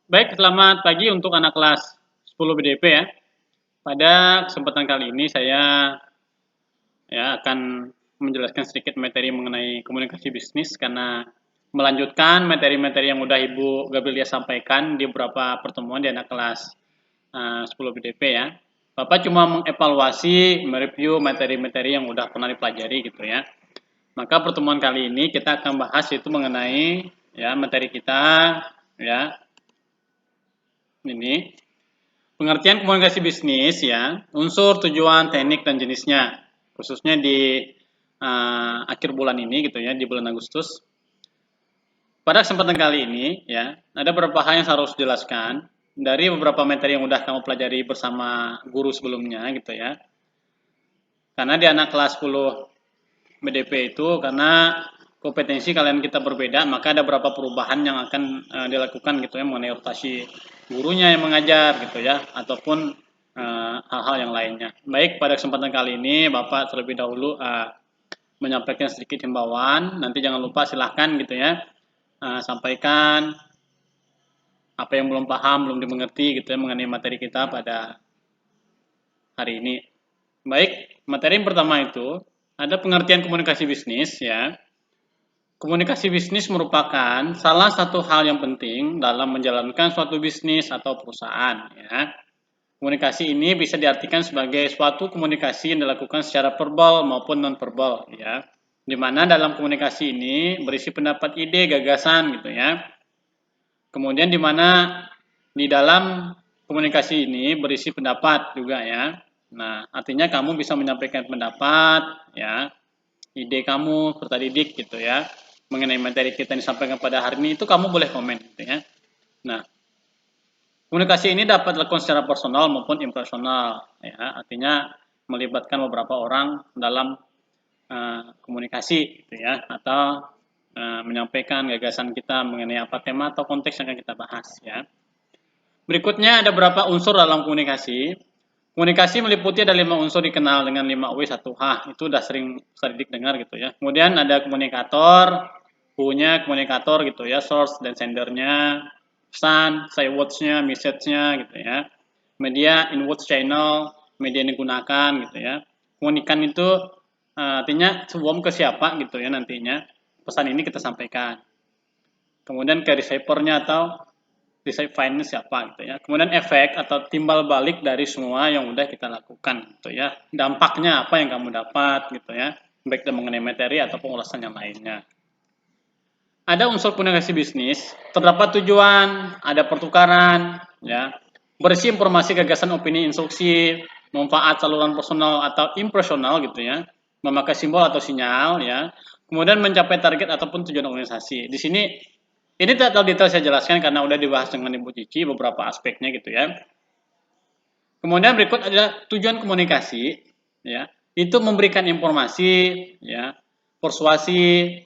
Baik, selamat pagi untuk anak kelas 10 BDP ya. Pada kesempatan kali ini saya akan menjelaskan sedikit materi mengenai komunikasi bisnis karena melanjutkan materi-materi yang udah Ibu Gabriela sampaikan di beberapa pertemuan di anak kelas 10 BDP ya. Bapak cuma mengevaluasi, mereview materi-materi yang udah pernah dipelajari gitu ya. Maka pertemuan kali ini kita akan bahas itu mengenai materi kita ya ini pengertian komunikasi bisnis ya, unsur, tujuan, teknik dan jenisnya, khususnya di akhir bulan ini gitu ya, di bulan Agustus. Pada kesempatan kali ini ya, ada beberapa hal yang saya harus jelaskan dari beberapa materi yang udah kamu pelajari bersama guru sebelumnya gitu ya. Karena di anak kelas 10 BDP itu karena kompetensi kalian kita berbeda, maka ada beberapa perubahan yang akan dilakukan gitu ya mengenai rotasi gurunya yang mengajar gitu ya, ataupun hal-hal yang lainnya. Baik, pada kesempatan kali ini Bapak terlebih dahulu menyampaikan sedikit himbauan. Nanti jangan lupa silahkan gitu ya sampaikan apa yang belum paham, belum dimengerti gitu ya mengenai materi kita pada hari ini. Baik, materi yang pertama itu ada pengertian komunikasi bisnis ya. Komunikasi bisnis merupakan salah satu hal yang penting dalam menjalankan suatu bisnis atau perusahaan ya. Komunikasi ini bisa diartikan sebagai suatu komunikasi yang dilakukan secara verbal maupun non verbal ya. Di mana dalam komunikasi ini berisi pendapat, ide, gagasan gitu ya. Kemudian di mana di dalam komunikasi ini berisi pendapat juga ya. Nah, artinya kamu bisa menyampaikan pendapat ya, ide kamu serta didik gitu ya mengenai materi kita yang disampaikan pada hari ini, itu kamu boleh komen gitu ya. Nah, komunikasi ini dapat dilakukan secara personal maupun impersonal ya, artinya melibatkan beberapa orang dalam komunikasi gitu ya, atau menyampaikan gagasan kita mengenai apa tema atau konteks yang akan kita bahas ya. Berikutnya ada beberapa unsur dalam komunikasi. Komunikasi meliputi ada 5 unsur dikenal dengan 5W1H. Itu udah sering didik dengar gitu ya. Kemudian ada komunikator, punya komunikator gitu ya, source dan sendernya, pesan, say words-nya, message-nya gitu ya. Media inward channel, media yang digunakan gitu ya. Komunikan itu artinya swarm ke siapa gitu ya nantinya. Pesan ini kita sampaikan. Kemudian ke receiver-nya atau receive finance siapa gitu ya. Kemudian efek atau timbal balik dari semua yang udah kita lakukan gitu ya. Dampaknya apa yang kamu dapat gitu ya. Baik mengenai materi ataupun ulasan yang lainnya. Ada unsur komunikasi bisnis, terdapat tujuan, ada pertukaran, ya, berisi informasi, gagasan, opini, instruksi, manfaat, saluran personal atau impersonal gitu ya, memakai simbol atau sinyal, ya, kemudian mencapai target ataupun tujuan organisasi. Di sini ini tidak terlalu detail saya jelaskan karena udah dibahas dengan Ibu Cici beberapa aspeknya gitu ya. Kemudian berikut ada tujuan komunikasi, ya, itu memberikan informasi, ya, persuasi,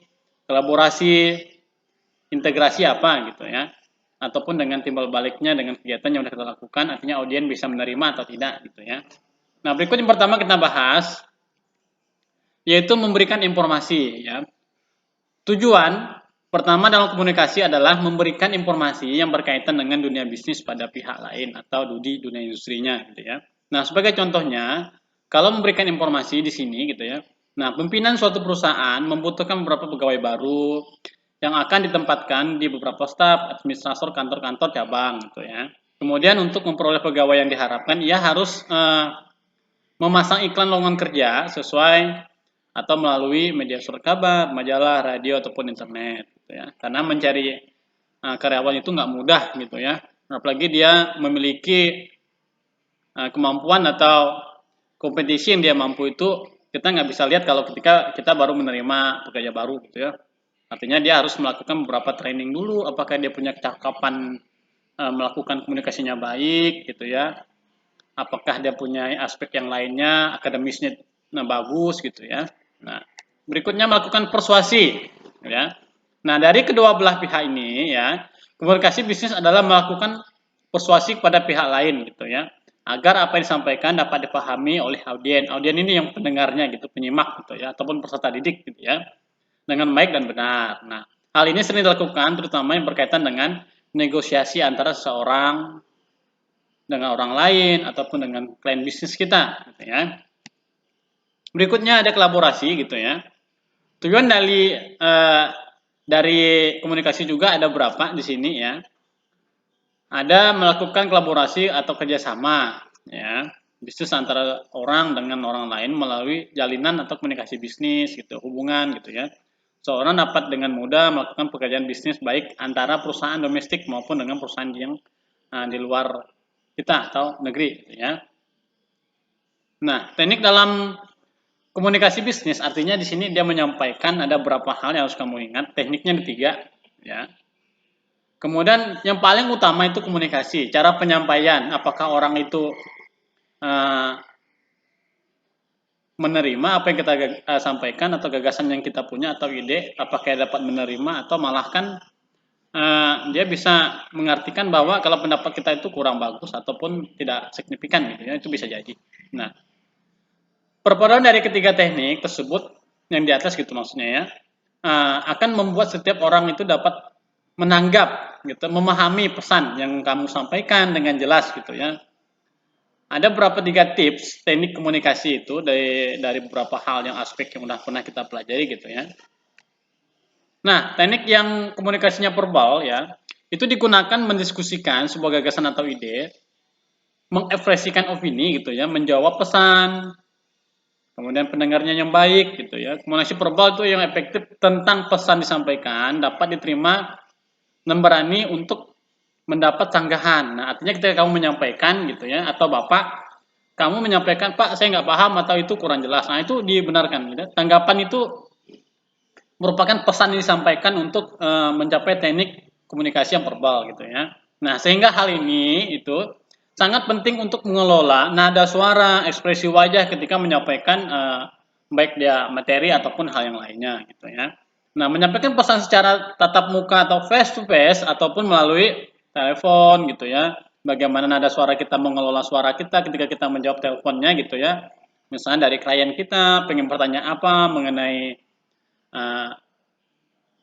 kolaborasi, integrasi apa gitu ya, ataupun dengan timbal baliknya dengan kegiatan yang sudah kita lakukan, artinya audiens bisa menerima atau tidak gitu ya. Nah, berikut yang pertama kita bahas yaitu memberikan informasi ya. Tujuan pertama dalam komunikasi adalah memberikan informasi yang berkaitan dengan dunia bisnis pada pihak lain atau di dunia industrinya gitu ya. Nah, sebagai contohnya, kalau memberikan informasi di sini gitu ya. Nah, pimpinan suatu perusahaan membutuhkan beberapa pegawai baru yang akan ditempatkan di beberapa staf, administrator, kantor-kantor cabang gitu ya. Kemudian untuk memperoleh pegawai yang diharapkan, ia harus memasang iklan lowongan kerja sesuai atau melalui media surat kabar, majalah, radio ataupun internet gitu ya. Karena mencari karyawan itu nggak mudah gitu ya. Apalagi dia memiliki kemampuan atau kompetisi yang dia mampu itu kita nggak bisa lihat kalau ketika kita baru menerima pekerja baru gitu ya. Artinya dia harus melakukan beberapa training dulu, apakah dia punya kecakapan melakukan komunikasinya baik gitu ya. Apakah dia punya aspek yang lainnya, akademisnya bagus gitu ya. Nah, berikutnya melakukan persuasi ya. Nah, dari kedua belah pihak ini ya, komunikasi bisnis adalah melakukan persuasi kepada pihak lain gitu ya, agar apa yang disampaikan dapat dipahami oleh audiens. Audiens ini yang pendengarnya gitu, penyimak gitu ya, ataupun peserta didik gitu ya, dengan baik dan benar. Nah, hal ini sering dilakukan terutama yang berkaitan dengan negosiasi antara seseorang dengan orang lain ataupun dengan klien bisnis kita, gitu ya. Berikutnya ada kolaborasi, gitu ya. Tujuan dari komunikasi juga ada berapa di sini ya. Ada melakukan kolaborasi atau kerjasama, ya, bisnis antara orang dengan orang lain melalui jalinan atau komunikasi bisnis, gitu, hubungan, gitu ya. Seorang dapat dengan mudah melakukan pekerjaan bisnis baik antara perusahaan domestik maupun dengan perusahaan yang di luar kita atau negeri, gitu ya. Nah, teknik dalam komunikasi bisnis artinya di sini dia menyampaikan ada beberapa hal yang harus kamu ingat. Tekniknya ada 3, ya. Kemudian yang paling utama itu komunikasi, cara penyampaian. Apakah orang itu uh, menerima apa yang kita sampaikan atau gagasan yang kita punya atau ide, apakah dapat menerima atau malah kan dia bisa mengartikan bahwa kalau pendapat kita itu kurang bagus ataupun tidak signifikan, gitu ya, itu bisa jadi. Nah, perpaduan dari ketiga teknik tersebut yang di atas, gitu maksudnya ya, akan membuat setiap orang itu dapat menanggap, gitu, memahami pesan yang kamu sampaikan dengan jelas, gitu ya. Ada beberapa 3 tips teknik komunikasi itu dari beberapa hal yang aspek yang udah pernah kita pelajari, gitu ya. Nah, teknik yang komunikasinya verbal ya, itu digunakan mendiskusikan sebuah gagasan atau ide, mengekspresikan opini, gitu ya, menjawab pesan, kemudian pendengarnya yang baik, gitu ya. Komunikasi verbal itu yang efektif tentang pesan disampaikan dapat diterima dan berani untuk mendapat sanggahan. Nah, artinya ketika kamu menyampaikan, gitu ya, atau Bapak kamu menyampaikan, Pak, saya nggak paham atau itu kurang jelas. Nah, itu dibenarkan, gitu. Tanggapan itu merupakan pesan yang disampaikan untuk mencapai teknik komunikasi yang verbal, gitu ya. Nah, sehingga hal ini itu sangat penting untuk mengelola nada suara, ekspresi wajah ketika menyampaikan baik dia materi ataupun hal yang lainnya, gitu ya. Nah, menyampaikan pesan secara tatap muka atau face to face ataupun melalui telepon, gitu ya. Bagaimana nada suara kita, mengelola suara kita ketika kita menjawab teleponnya, gitu ya. Misalnya dari klien kita pengen bertanya apa mengenai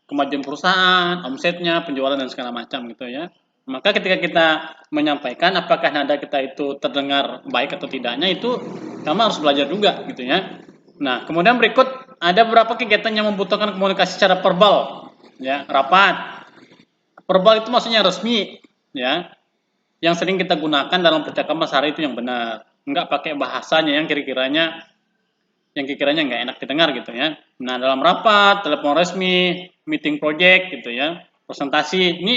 kemajuan perusahaan, omsetnya, penjualan dan segala macam, gitu ya. Maka ketika kita menyampaikan apakah nada kita itu terdengar baik atau tidaknya, itu kamu harus belajar juga, gitu ya. Nah, kemudian berikut ada beberapa kegiatan yang membutuhkan komunikasi secara verbal, ya, rapat. Verbal itu maksudnya resmi, ya, yang sering kita gunakan dalam percakapan sehari itu yang benar. Enggak pakai bahasanya yang kira-kiranya nggak enak didengar, gitu ya. Nah, dalam rapat, telepon resmi, meeting project, gitu ya, presentasi. Ini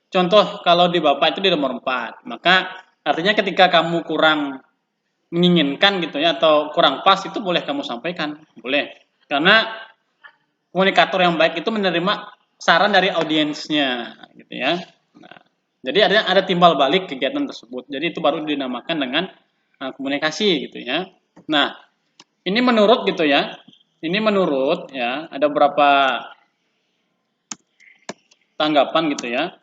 contoh kalau di Bapak itu di nomor 4. Maka artinya ketika kamu kurang menginginkan, gitu ya, atau kurang pas, itu boleh kamu sampaikan, boleh. Karena komunikator yang baik itu menerima saran dari audiensnya, gitu ya. Nah, jadi ada timbal balik kegiatan tersebut. Jadi itu baru dinamakan dengan komunikasi, gitu ya. Nah, ini menurut, gitu ya. Ini menurut ya, ada beberapa tanggapan, gitu ya.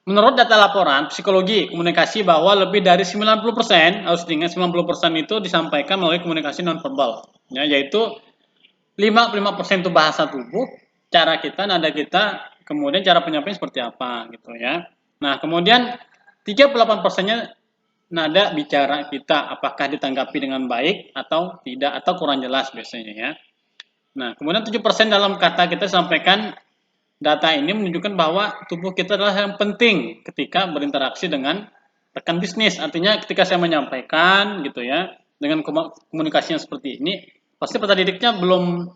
Menurut data laporan psikologi komunikasi bahwa lebih dari 90%, harus diingat 90% itu disampaikan melalui komunikasi nonverbal. Ya, yaitu 55% itu bahasa tubuh, cara kita, nada kita, kemudian cara penyampaian seperti apa, gitu ya. Nah, kemudian 38%-nya nada bicara kita, apakah ditanggapi dengan baik atau tidak, atau kurang jelas biasanya ya. Nah, kemudian 7% dalam kata kita sampaikan, data ini menunjukkan bahwa tubuh kita adalah yang penting ketika berinteraksi dengan rekan bisnis. Artinya ketika saya menyampaikan, gitu ya, dengan komunikasi yang seperti ini, pasti peserta didiknya belum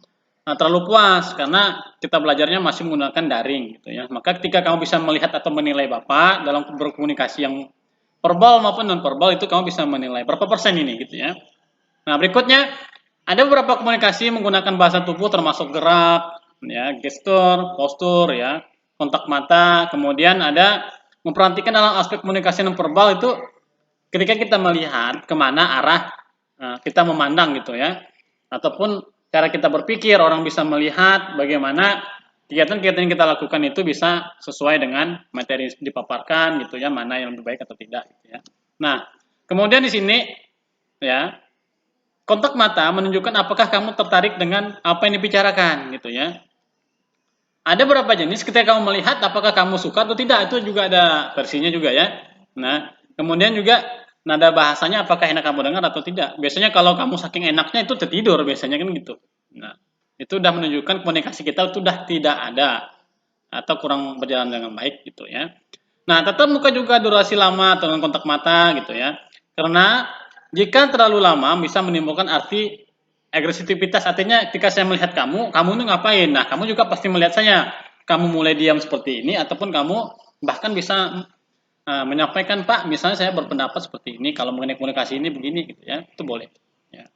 terlalu puas karena kita belajarnya masih menggunakan daring, gitu ya. Maka ketika kamu bisa melihat atau menilai Bapak dalam berkomunikasi yang verbal maupun non verbal, itu kamu bisa menilai berapa persen ini, gitu ya. Nah, berikutnya ada beberapa komunikasi menggunakan bahasa tubuh termasuk gerak, ya, gestur, postur, ya, kontak mata. Kemudian ada memperhatikan dalam aspek komunikasi non verbal itu ketika kita melihat kemana arah kita memandang, gitu ya, ataupun cara kita berpikir, orang bisa melihat bagaimana kegiatan-kegiatan yang kita lakukan itu bisa sesuai dengan materi yang dipaparkan, gitu ya, mana yang lebih baik atau tidak, gitu ya. Nah, kemudian di sini ya, kontak mata menunjukkan apakah kamu tertarik dengan apa yang dibicarakan, gitu ya. Ada beberapa jenis ketika kamu melihat apakah kamu suka atau tidak, itu juga ada versinya juga ya. Nah, kemudian juga nada bahasanya apakah enak kamu dengar atau tidak. Biasanya kalau kamu saking enaknya itu tertidur biasanya kan gitu. Nah, itu udah menunjukkan komunikasi kita itu udah tidak ada atau kurang berjalan dengan baik gitu ya. Nah, tatap muka juga durasi lama atau dengan kontak mata gitu ya. Karena jika terlalu lama bisa menimbulkan arti agresivitas, artinya ketika saya melihat kamu, kamu itu ngapain? Nah, kamu juga pasti melihat saya. Kamu mulai diam seperti ini, ataupun kamu bahkan bisa menyampaikan, Pak, misalnya saya berpendapat seperti ini, kalau mengenai komunikasi ini begini, gitu ya, itu boleh. Ya.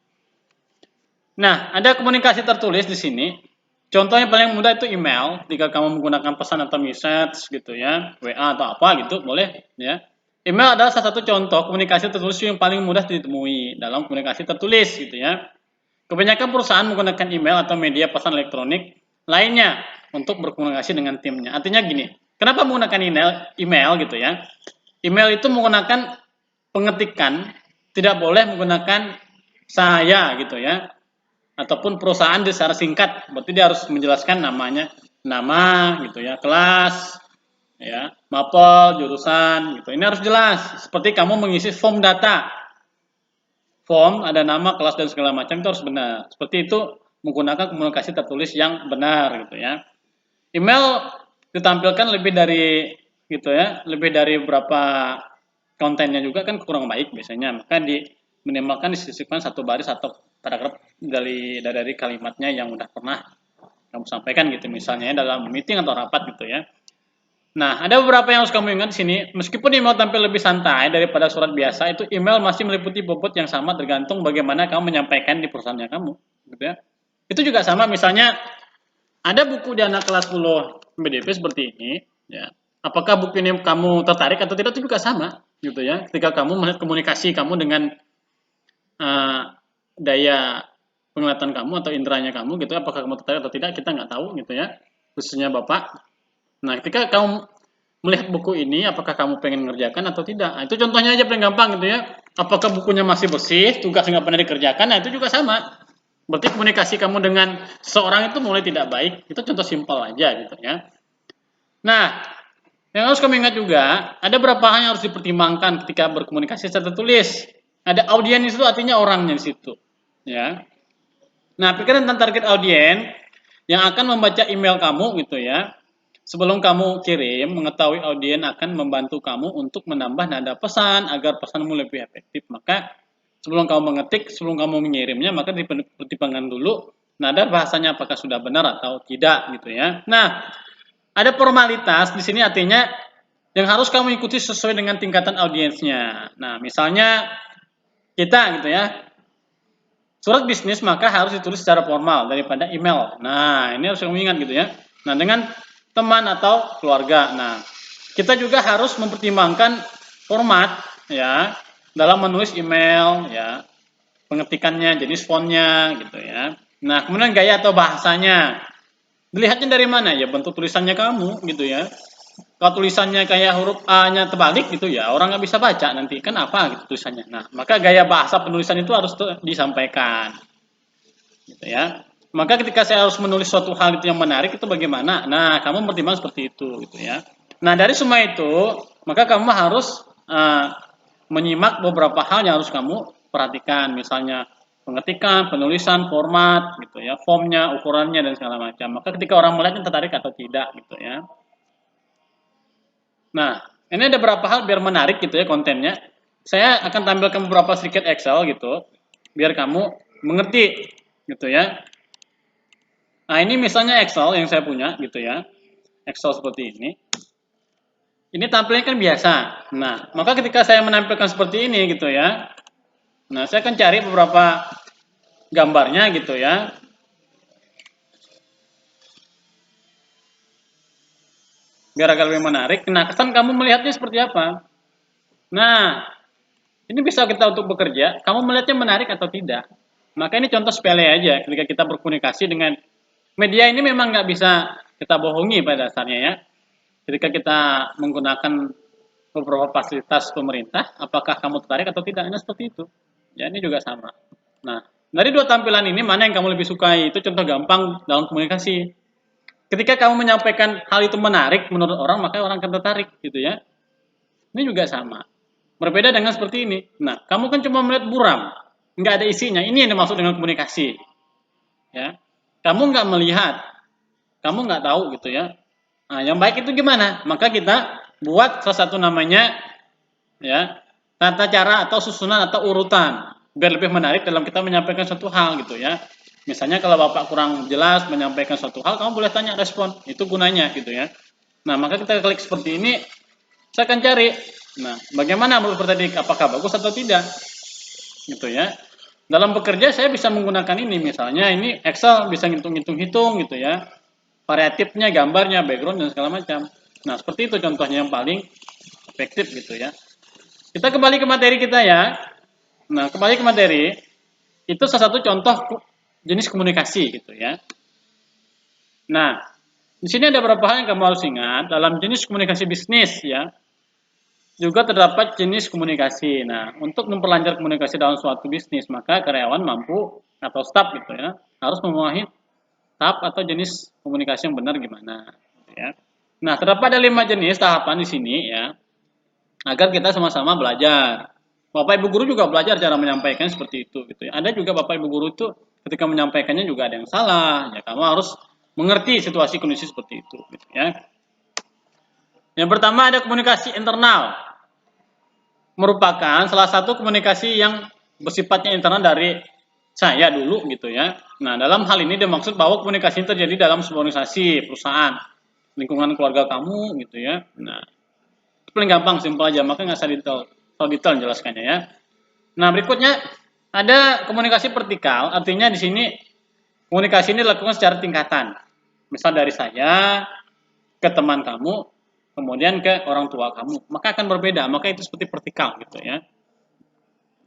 Nah, ada komunikasi tertulis di sini. Contohnya paling mudah itu email. Jika kamu menggunakan pesan atau message gitu ya, WA atau apa gitu, boleh ya. Email adalah salah satu contoh komunikasi tertulis yang paling mudah ditemui dalam komunikasi tertulis gitu ya. Kebanyakan perusahaan menggunakan email atau media pesan elektronik lainnya untuk berkomunikasi dengan timnya. Artinya gini, kenapa menggunakan email gitu ya? Email itu menggunakan pengetikan, tidak boleh menggunakan saya gitu ya, ataupun perusahaan secara singkat. Berarti dia harus menjelaskan namanya, nama gitu ya, kelas, ya, mapel, jurusan gitu. Ini harus jelas. Seperti kamu mengisi form data, form, ada nama, kelas, dan segala macam itu harus benar. Seperti itu menggunakan komunikasi tertulis yang benar gitu ya. Email ditampilkan lebih dari gitu ya, lebih dari beberapa kontennya juga kan kurang baik biasanya. Maka minimalkan disisipkan satu baris atau paragraf dari kalimatnya yang udah pernah kamu sampaikan gitu, misalnya dalam meeting atau rapat gitu ya. Nah, ada beberapa yang harus kamu ingat di sini. Meskipun email tampil lebih santai daripada surat biasa, itu email masih meliputi bobot yang sama tergantung bagaimana kamu menyampaikan di perusahaannya kamu, gitu ya. Itu juga sama, misalnya ada buku di anak kelas 10 BDP seperti ini, ya. Apakah buku ini kamu tertarik atau tidak itu juga sama, gitu ya. Ketika kamu melihat komunikasi kamu dengan uh, daya penglihatan kamu atau inderanya kamu, gitu, apakah kamu tertarik atau tidak, kita nggak tahu, gitu ya. Khususnya Bapak. Nah, ketika kamu melihat buku ini, apakah kamu pengen mengerjakan atau tidak? Nah, itu contohnya aja paling gampang gitu ya. Apakah bukunya masih bersih, tugas nggak pernah dikerjakan? Nah, itu juga sama. Berarti komunikasi kamu dengan seseorang itu mulai tidak baik. Itu contoh simpel aja gitu ya. Nah, yang harus kamu ingat juga, ada beberapa hal yang harus dipertimbangkan ketika berkomunikasi secara tertulis. Ada audiens itu artinya orangnya di situ. Ya. Nah, pikiran tentang target audiens yang akan membaca email kamu gitu ya. Sebelum kamu kirim, mengetahui audiens akan membantu kamu untuk menambah nada pesan agar pesanmu lebih efektif. Maka sebelum kamu mengetik, sebelum kamu mengirimnya, maka dipertimbangkan dulu nada bahasanya apakah sudah benar atau tidak gitu ya. Nah, ada formalitas di sini artinya yang harus kamu ikuti sesuai dengan tingkatan audiensnya. Nah, misalnya kita gitu ya, surat bisnis maka harus ditulis secara formal daripada email. Nah, ini harus kamu ingat gitu ya. Nah, dengan teman atau keluarga. Nah, kita juga harus mempertimbangkan format ya dalam menulis email ya, pengetikannya, jenis fontnya gitu ya. Nah, kemudian gaya atau bahasanya. Dilihatnya dari mana ya? Bentuk tulisannya kamu gitu ya. Kalau tulisannya kayak huruf A-nya terbalik gitu ya, orang nggak bisa baca nanti kan apa gitu tulisannya. Nah, maka gaya bahasa penulisan itu harus disampaikan, gitu ya. Maka ketika saya harus menulis suatu hal itu yang menarik itu bagaimana? Nah, kamu pertimbang seperti itu, gitu ya. Nah, dari semua itu, maka kamu harus menyimak beberapa hal yang harus kamu perhatikan, misalnya pengetikan, penulisan, format, gitu ya, formnya, ukurannya dan segala macam. Maka ketika orang melihatnya tertarik atau tidak, gitu ya. Nah, ini ada beberapa hal biar menarik gitu ya kontennya. Saya akan tampilkan beberapa sedikit Excel gitu, biar kamu mengerti gitu ya. Nah, ini misalnya Excel yang saya punya gitu ya. Excel seperti ini. Ini tampilnya kan biasa. Nah, maka ketika saya menampilkan seperti ini gitu ya. Nah, saya akan cari beberapa gambarnya gitu ya. Biar agak lebih menarik. Nah, kesan kamu melihatnya seperti apa? Nah, ini bisa kita untuk bekerja. Kamu melihatnya menarik atau tidak? Maka ini contoh sepele aja ketika kita berkomunikasi dengan media ini memang nggak bisa kita bohongi pada dasarnya ya. Ketika kita menggunakan beberapa fasilitas pemerintah, apakah kamu tertarik atau tidak? Ini seperti itu. Ya, ini juga sama. Nah, dari dua tampilan ini mana yang kamu lebih sukai? Itu contoh gampang dalam komunikasi. Ketika kamu menyampaikan hal itu menarik menurut orang, maka orang akan tertarik gitu ya. Ini juga sama. Berbeda dengan seperti ini. Nah, kamu kan cuma melihat buram, nggak ada isinya. Ini yang dimaksud dengan komunikasi. Ya, kamu nggak melihat, kamu nggak tahu gitu ya. Nah, yang baik itu gimana? Maka kita buat salah satu namanya ya tata cara atau susunan atau urutan biar lebih menarik dalam kita menyampaikan suatu hal gitu ya. Misalnya kalau Bapak kurang jelas menyampaikan suatu hal, kamu boleh tanya respon. Itu gunanya gitu ya. Nah, maka kita klik seperti ini, saya akan cari. Nah, bagaimana menurut tadi apakah bagus atau tidak? Gitu ya. Dalam bekerja saya bisa menggunakan ini, misalnya ini Excel bisa ngitung-ngitung gitu ya. Variatifnya, gambarnya, background dan segala macam. Nah, seperti itu contohnya yang paling efektif gitu ya. Kita kembali ke materi kita ya. Nah, kembali ke materi, itu salah satu contoh jenis komunikasi gitu ya. Nah, di sini ada beberapa hal yang kamu harus ingat dalam jenis komunikasi bisnis ya. Juga terdapat jenis komunikasi. Nah, untuk memperlancar komunikasi dalam suatu bisnis, maka karyawan mampu atau staff gitu ya, harus memenuhi tahap atau jenis komunikasi yang benar gimana gitu ya. Nah, terdapat ada 5 jenis tahapan di sini ya, agar kita sama-sama belajar. Bapak Ibu guru juga belajar cara menyampaikan seperti itu gitu ya. Ada juga Bapak Ibu guru itu ketika menyampaikannya juga ada yang salah, ya kamu harus mengerti situasi kondisi seperti itu gitu ya. Yang pertama ada komunikasi internal. Merupakan salah satu komunikasi yang bersifatnya internal dari saya dulu gitu ya. Nah, dalam hal ini dimaksud bahwa komunikasi terjadi dalam sebuah organisasi, perusahaan, lingkungan keluarga kamu gitu ya. Nah, itu paling gampang, simpel aja, maka nggak usah detail menjelaskannya ya. Nah, berikutnya ada komunikasi vertikal, artinya di sini komunikasi ini dilakukan secara tingkatan. Misal dari saya ke teman kamu, kemudian ke orang tua kamu, maka akan berbeda, maka itu seperti vertikal gitu ya.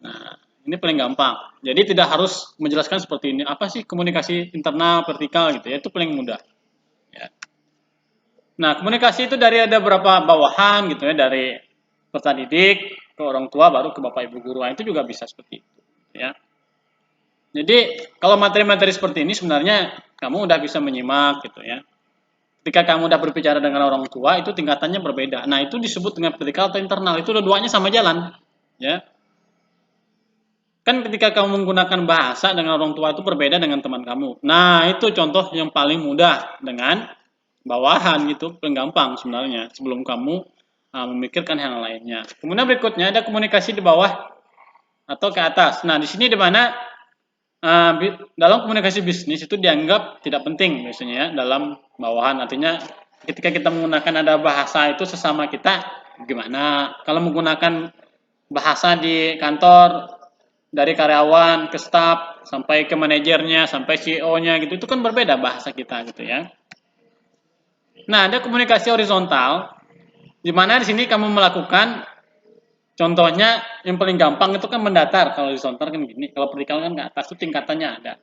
Nah, ini paling gampang. Jadi tidak harus menjelaskan seperti ini. Apa sih komunikasi internal, vertikal gitu ya? Itu paling mudah. Ya. Nah, komunikasi itu dari ada berapa bawahan gitu ya, dari peserta didik ke orang tua baru ke Bapak Ibu guru. Nah, itu juga bisa seperti itu, ya. Jadi, kalau materi-materi seperti ini sebenarnya kamu udah bisa menyimak gitu ya. Ketika kamu udah berbicara dengan orang tua, itu tingkatannya berbeda. Nah, itu disebut dengan vertikal atau internal. Itu dua-duanya sama jalan, ya. Kan ketika kamu menggunakan bahasa dengan orang tua itu berbeda dengan teman kamu. Nah, itu contoh yang paling mudah dengan bawahan gitu, paling gampang sebenarnya sebelum kamu memikirkan hal lainnya. Kemudian berikutnya ada komunikasi di bawah atau ke atas. Nah, di sini di mana dalam komunikasi bisnis itu dianggap tidak penting biasanya ya dalam bawahan. Artinya ketika kita menggunakan ada bahasa itu sesama kita gimana? Kalau menggunakan bahasa di kantor dari karyawan ke staff sampai ke manajernya sampai CEO-nya gitu itu kan berbeda bahasa kita gitu ya. Nah, ada komunikasi horizontal di mana di sini kamu melakukan contohnya yang paling gampang itu kan mendatar. Kalau horizontal kan gini, kalau vertikal kan ke atas itu tingkatannya ada.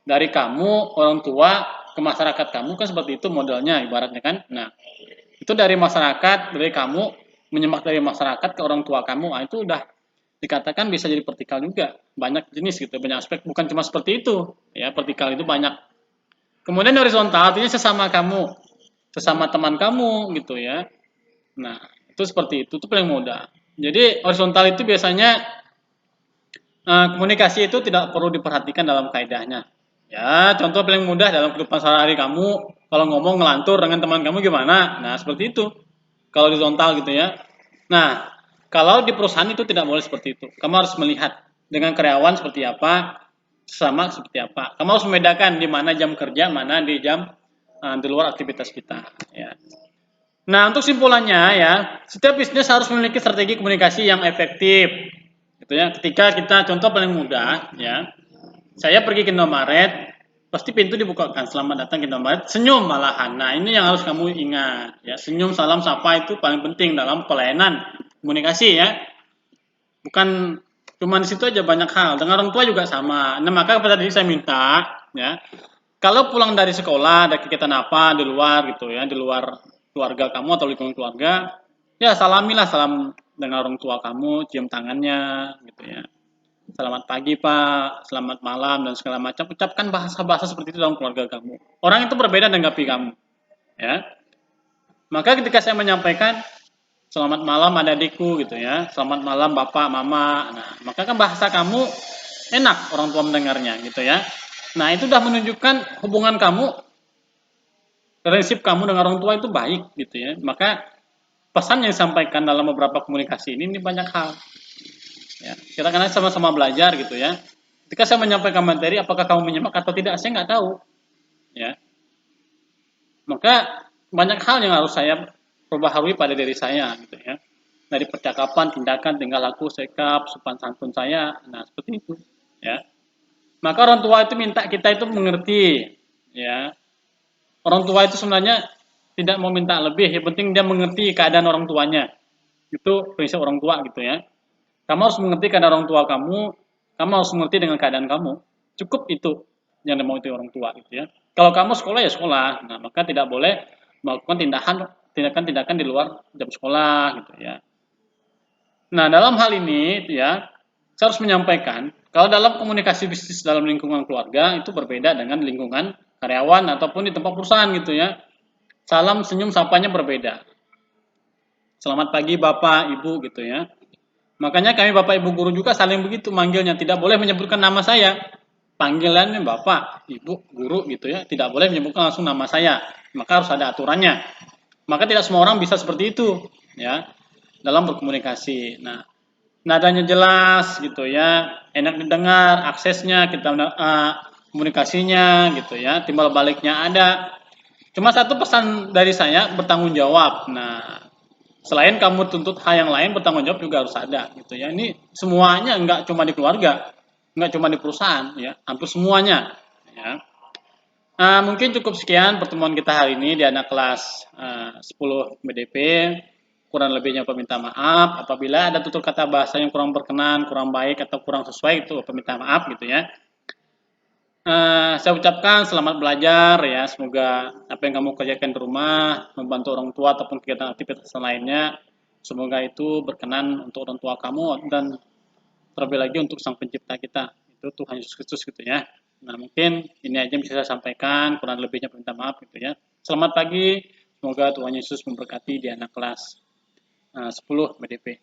Dari kamu orang tua ke masyarakat kamu kan seperti itu modelnya ibaratnya kan. Nah, itu dari masyarakat, dari kamu menyemak dari masyarakat ke orang tua kamu, nah, itu udah dikatakan bisa jadi vertikal juga. Banyak jenis gitu, banyak aspek, bukan cuma seperti itu. Ya, vertikal itu banyak. Kemudian horizontal artinya sesama kamu, sesama teman kamu gitu ya. Nah, itu seperti itu paling mudah. Jadi horizontal itu biasanya komunikasi itu tidak perlu diperhatikan dalam kaidahnya. Ya, contoh paling mudah dalam kehidupan sehari-hari kamu, kalau ngomong ngelantur dengan teman kamu gimana? Nah, seperti itu. Kalau horizontal gitu ya. Nah, kalau di perusahaan itu tidak boleh seperti itu. Kamu harus melihat dengan karyawan seperti apa, sama seperti apa. Kamu harus membedakan di mana jam kerja, mana di jam di luar aktivitas kita. Ya. Nah, untuk simpulannya ya, setiap bisnis harus memiliki strategi komunikasi yang efektif. Gitu ya. Ketika kita contoh paling mudah, ya, saya pergi ke Indomaret, pasti pintu dibukakan. Selamat datang ke Indomaret. Senyum malahan. Nah, ini yang harus kamu ingat. Ya, senyum, salam, sapa itu paling penting dalam pelayanan komunikasi ya. Bukan cuma di situ aja banyak hal. Dengan orang tua juga sama. Nah, maka pada diri saya minta ya, kalau pulang dari sekolah ada kegiatan apa di luar gitu ya, di luar keluarga kamu atau lingkungan keluarga, ya salamilah salam dengan orang tua kamu, cium tangannya gitu ya. selamat pagi Pak, selamat malam dan segala macam. Ucapkan bahasa-bahasa seperti itu dalam keluarga kamu. Orang itu berbeda menanggapi kamu, ya. Maka ketika saya menyampaikan selamat malam adik-adikku gitu ya, selamat malam bapak, mama. Nah, maka kan bahasa kamu enak orang tua mendengarnya gitu ya. Nah, itu sudah menunjukkan hubungan kamu, prinsip kamu dengan orang tua itu baik gitu ya. Maka pesan yang disampaikan dalam beberapa komunikasi ini banyak hal. Ya, kita kan sama-sama belajar gitu ya. Ketika saya menyampaikan materi, apakah kamu menyimak atau tidak, saya nggak tahu. Ya, maka banyak hal yang harus saya perbaharui pada diri saya gitu ya. Dari percakapan, tindakan, tingkah laku, sikap, sopan santun saya, nah seperti itu. Ya, maka orang tua itu minta kita itu mengerti. Ya, orang tua itu sebenarnya tidak mau minta lebih, yang penting dia mengerti keadaan orang tuanya. Itu prinsip orang tua gitu ya. Kamu harus mengerti keadaan orang tua kamu harus mengerti dengan keadaan kamu. Cukup itu yang dimauti orang tua gitu ya. Kalau kamu sekolah ya sekolah, nah maka tidak boleh melakukan tindakan-tindakan di luar jam sekolah gitu ya. Nah, dalam hal ini ya, saya harus menyampaikan kalau dalam komunikasi bisnis dalam lingkungan keluarga itu berbeda dengan lingkungan karyawan ataupun di tempat perusahaan gitu ya. Salam senyum sapanya berbeda. Selamat pagi Bapak, Ibu gitu ya. Makanya kami Bapak Ibu guru juga saling begitu manggilnya, tidak boleh menyebutkan nama saya. Panggilannya Bapak, Ibu, Guru gitu ya, tidak boleh menyebutkan langsung nama saya. Maka harus ada aturannya. Maka tidak semua orang bisa seperti itu ya dalam berkomunikasi. Nah, nadanya jelas gitu ya, enak didengar, aksesnya kita komunikasinya gitu ya, timbal baliknya ada. Cuma satu pesan dari saya, bertanggung jawab. Nah, selain kamu tuntut hal yang lain, bertanggung jawab juga harus ada gitu ya. Ini semuanya enggak cuma di keluarga, enggak cuma di perusahaan ya, hampir semuanya ya. Mungkin cukup sekian pertemuan kita hari ini di anak kelas 10 BDP. Kurang lebihnya peminta maaf. Apabila ada tutur kata bahasa yang kurang berkenan, kurang baik atau kurang sesuai, itu peminta maaf gitu ya. Saya ucapkan selamat belajar ya. Semoga apa yang kamu kerjakan di rumah, membantu orang tua ataupun kegiatan aktivitas lainnya, semoga itu berkenan untuk orang tua kamu dan terlebih lagi untuk Sang Pencipta kita, itu Tuhan Yesus Kristus gitu ya. Nah, mungkin ini aja yang bisa saya sampaikan, kurang lebihnya minta maaf gitu ya. Selamat pagi, semoga Tuhan Yesus memberkati di anak kelas 10 BDP.